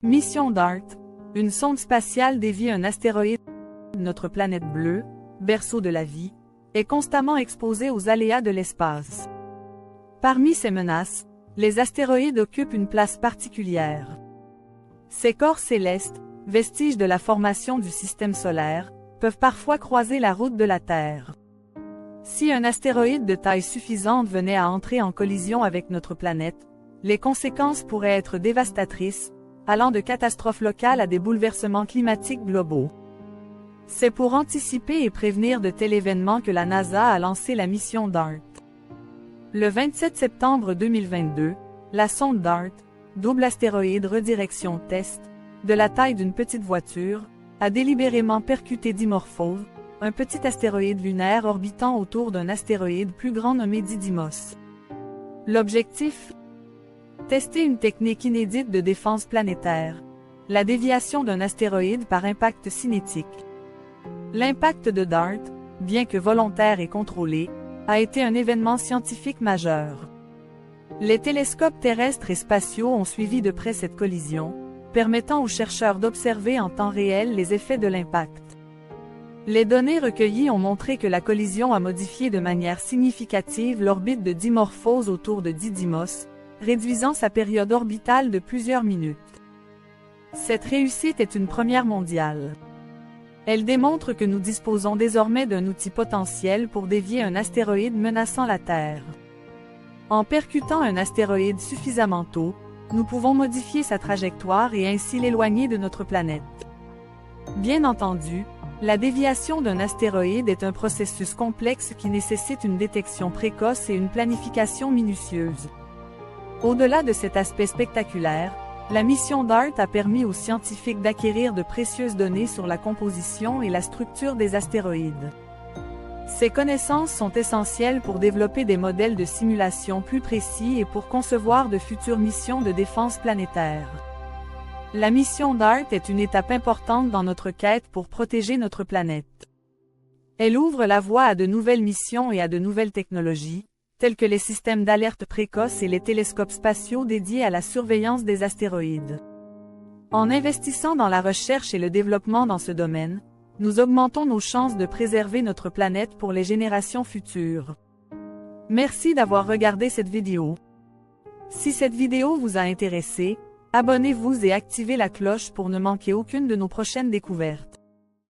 Mission DART, une sonde spatiale dévie un astéroïde. Notre planète bleue, berceau de la vie, est constamment exposée aux aléas de l'espace. Parmi ces menaces, les astéroïdes occupent une place particulière. Ces corps célestes, vestiges de la formation du système solaire, peuvent parfois croiser la route de la Terre. Si un astéroïde de taille suffisante venait à entrer en collision avec notre planète, les conséquences pourraient être dévastatrices, allant de catastrophes locales à des bouleversements climatiques globaux. C'est pour anticiper et prévenir de tels événements que la NASA a lancé la mission DART. Le 27 septembre 2022, la sonde DART, double astéroïde redirection test, de la taille d'une petite voiture, a délibérément percuté Dimorphos, un petit astéroïde lunaire orbitant autour d'un astéroïde plus grand nommé Didymos. L'objectif ? Tester une technique inédite de défense planétaire. La déviation d'un astéroïde par impact cinétique. L'impact de DART, bien que volontaire et contrôlé, a été un événement scientifique majeur. Les télescopes terrestres et spatiaux ont suivi de près cette collision, permettant aux chercheurs d'observer en temps réel les effets de l'impact. Les données recueillies ont montré que la collision a modifié de manière significative l'orbite de Dimorphos autour de Didymos, réduisant sa période orbitale de plusieurs minutes. Cette réussite est une première mondiale. Elle démontre que nous disposons désormais d'un outil potentiel pour dévier un astéroïde menaçant la Terre. En percutant un astéroïde suffisamment tôt, nous pouvons modifier sa trajectoire et ainsi l'éloigner de notre planète. Bien entendu, la déviation d'un astéroïde est un processus complexe qui nécessite une détection précoce et une planification minutieuse. Au-delà de cet aspect spectaculaire, la mission DART a permis aux scientifiques d'acquérir de précieuses données sur la composition et la structure des astéroïdes. Ces connaissances sont essentielles pour développer des modèles de simulation plus précis et pour concevoir de futures missions de défense planétaire. La mission DART est une étape importante dans notre quête pour protéger notre planète. Elle ouvre la voie à de nouvelles missions et à de nouvelles technologies, tels que les systèmes d'alerte précoce et les télescopes spatiaux dédiés à la surveillance des astéroïdes. En investissant dans la recherche et le développement dans ce domaine, nous augmentons nos chances de préserver notre planète pour les générations futures. Merci d'avoir regardé cette vidéo. Si cette vidéo vous a intéressé, abonnez-vous et activez la cloche pour ne manquer aucune de nos prochaines découvertes.